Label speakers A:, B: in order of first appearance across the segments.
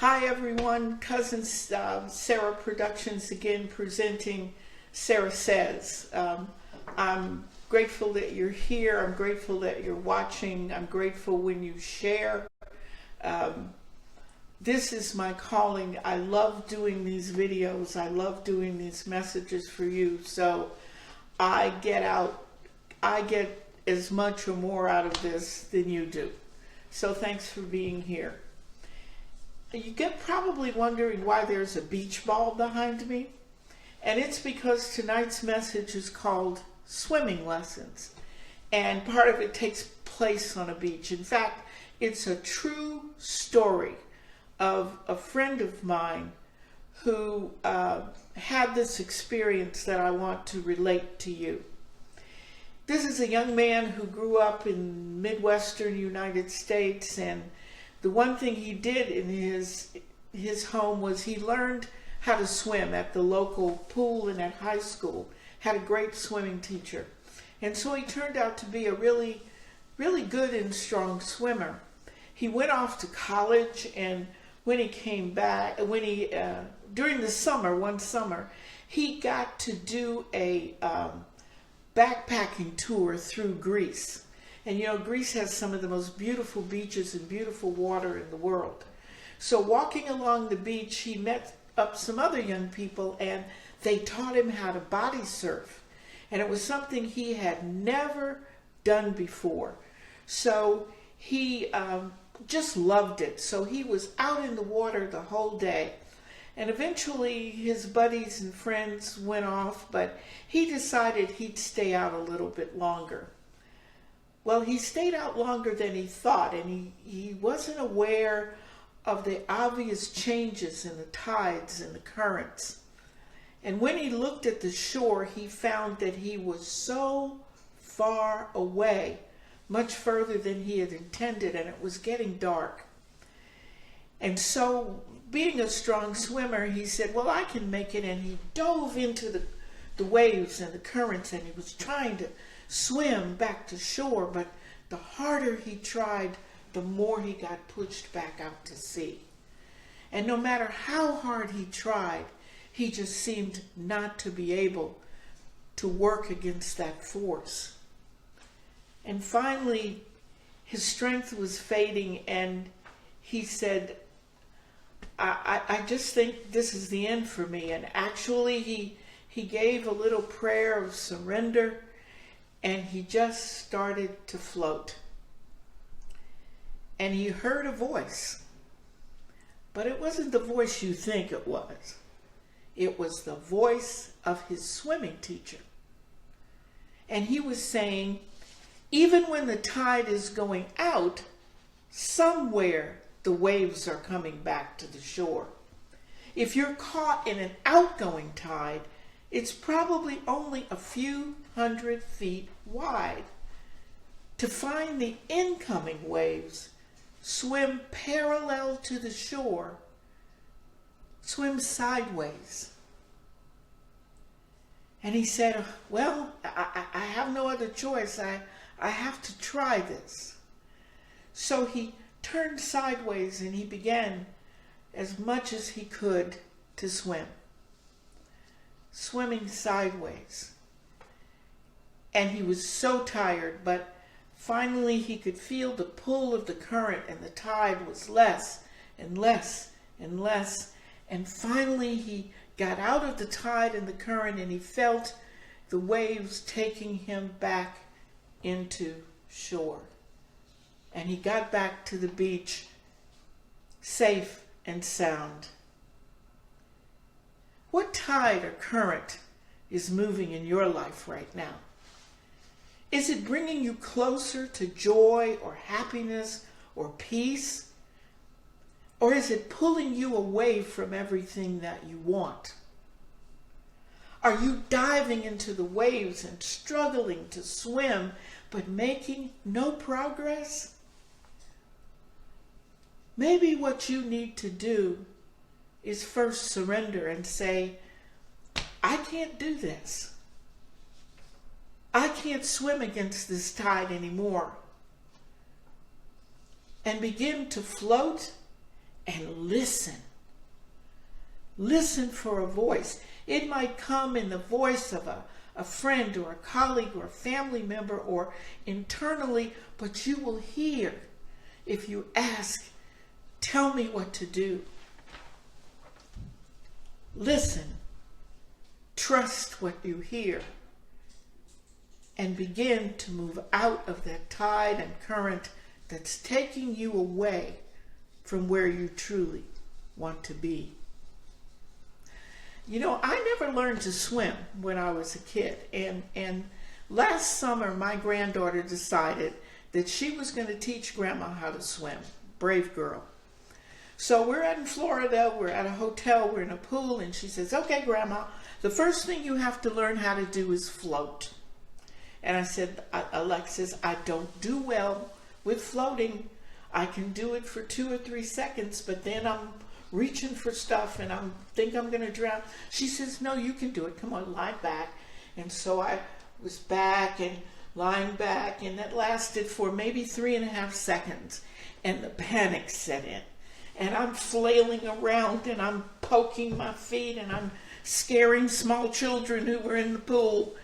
A: Hi everyone, Cousin Sara Productions again presenting Sara Says. I'm grateful that you're here. I'm grateful that you're watching. I'm grateful when you share. This is my calling. I love doing these videos. I love doing these messages for you. So I get as much or more out of this than you do. So thanks for being here. You get probably wondering why there's a beach ball behind me. And it's because tonight's message is called Swimming Lessons. And part of it takes place on a beach. In fact, it's a true story of a friend of mine who had this experience that I want to relate to you. This is a young man who grew up in Midwestern United States, and the one thing he did in his home was he learned how to swim at the local pool and at high school, had a great swimming teacher. And so he turned out to be a really, really good and strong swimmer. He went off to college, and when he came back, during the summer, one summer, he got to do a backpacking tour through Greece. And you know, Greece has some of the most beautiful beaches and beautiful water in the world. So walking along the beach, he met up some other young people, and they taught him how to body surf. And it was something he had never done before. So he just loved it. So he was out in the water the whole day. And eventually his buddies and friends went off, but he decided he'd stay out a little bit longer. Well, he stayed out longer than he thought, and he wasn't aware of the obvious changes in the tides and the currents. And when he looked at the shore, he found that he was so far away, much further than he had intended, and it was getting dark. And so, being a strong swimmer, he said, well, I can make it, and he dove into the waves and the currents, and he was trying to swim back to shore, but the harder he tried, the more he got pushed back out to sea. And no matter how hard he tried, he just seemed not to be able to work against that force. And finally, his strength was fading, and he said, I just think this is the end for me. And actually, he gave a little prayer of surrender, and he just started to float. And he heard a voice, but it wasn't the voice you think it was. It was the voice of his swimming teacher. And he was saying, even when the tide is going out, somewhere the waves are coming back to the shore. If you're caught in an outgoing tide, it's probably only a few hundred feet wide. To find the incoming waves, swim parallel to the shore, swim sideways. And he said, well, I have no other choice. I have to try this. So he turned sideways, and he began as much as he could to swim. Swimming sideways. And he was so tired, but finally he could feel the pull of the current, and the tide was less and less and less. And finally he got out of the tide and the current, and he felt the waves taking him back into shore. And he got back to the beach safe and sound. What tide or current is moving in your life right now? Is it bringing you closer to joy or happiness or peace? Or is it pulling you away from everything that you want? Are you diving into the waves and struggling to swim but making no progress? Maybe what you need to do is first surrender and say, I can't do this. I can't swim against this tide anymore. And begin to float and listen. Listen for a voice. It might come in the voice of a friend or a colleague or a family member or internally, but you will hear if you ask, tell me what to do. Listen, trust what you hear, and begin to move out of that tide and current that's taking you away from where you truly want to be. You know, I never learned to swim when I was a kid, and last summer my granddaughter decided that she was going to teach Grandma how to swim. Brave girl. So we're in Florida, we're at a hotel, we're in a pool, and she says, okay, Grandma, the first thing you have to learn how to do is float. And I said, Alexis, I don't do well with floating. I can do it for 2 or 3 seconds, but then I'm reaching for stuff and I think I'm going to drown. She says, no, you can do it. Come on, lie back. And so I was back and lying back, and that lasted for maybe 3.5 seconds. And the panic set in. And I'm flailing around and I'm poking my feet and I'm scaring small children who were in the pool.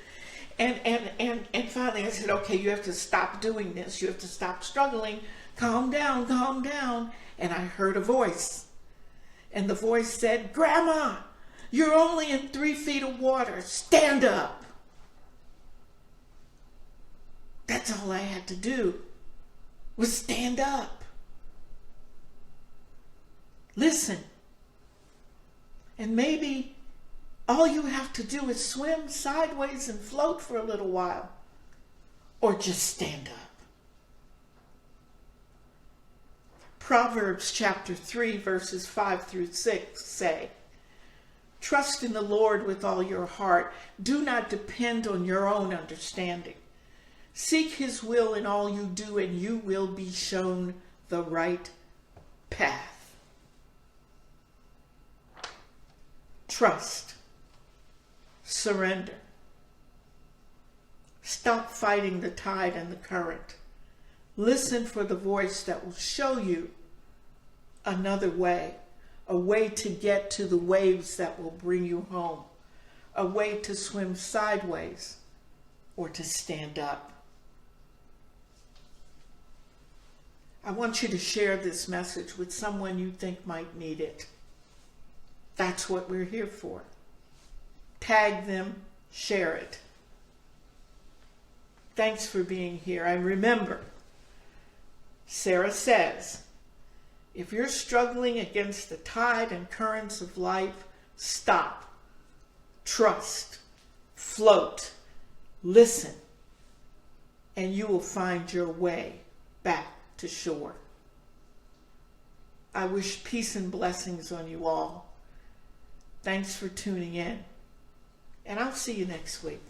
A: And finally I said, okay, you have to stop doing this. You have to stop struggling. Calm down, calm down. And I heard a voice. And the voice said, Grandma, you're only in 3 feet of water. Stand up. That's all I had to do, was stand up. Listen. And maybe all you have to do is swim sideways and float for a little while, or just stand up. Proverbs chapter 3, verses 5 through 6 say, trust in the Lord with all your heart. Do not depend on your own understanding. Seek his will in all you do, and you will be shown the right path. Trust. Surrender. Stop fighting the tide and the current. Listen for the voice that will show you another way, a way to get to the waves that will bring you home, a way to swim sideways or to stand up. I want you to share this message with someone you think might need it. That's what we're here for. Tag them, share it. Thanks for being here. And remember, Sara says, if you're struggling against the tide and currents of life, stop, trust, float, listen, and you will find your way back to shore. I wish peace and blessings on you all. Thanks for tuning in, and I'll see you next week.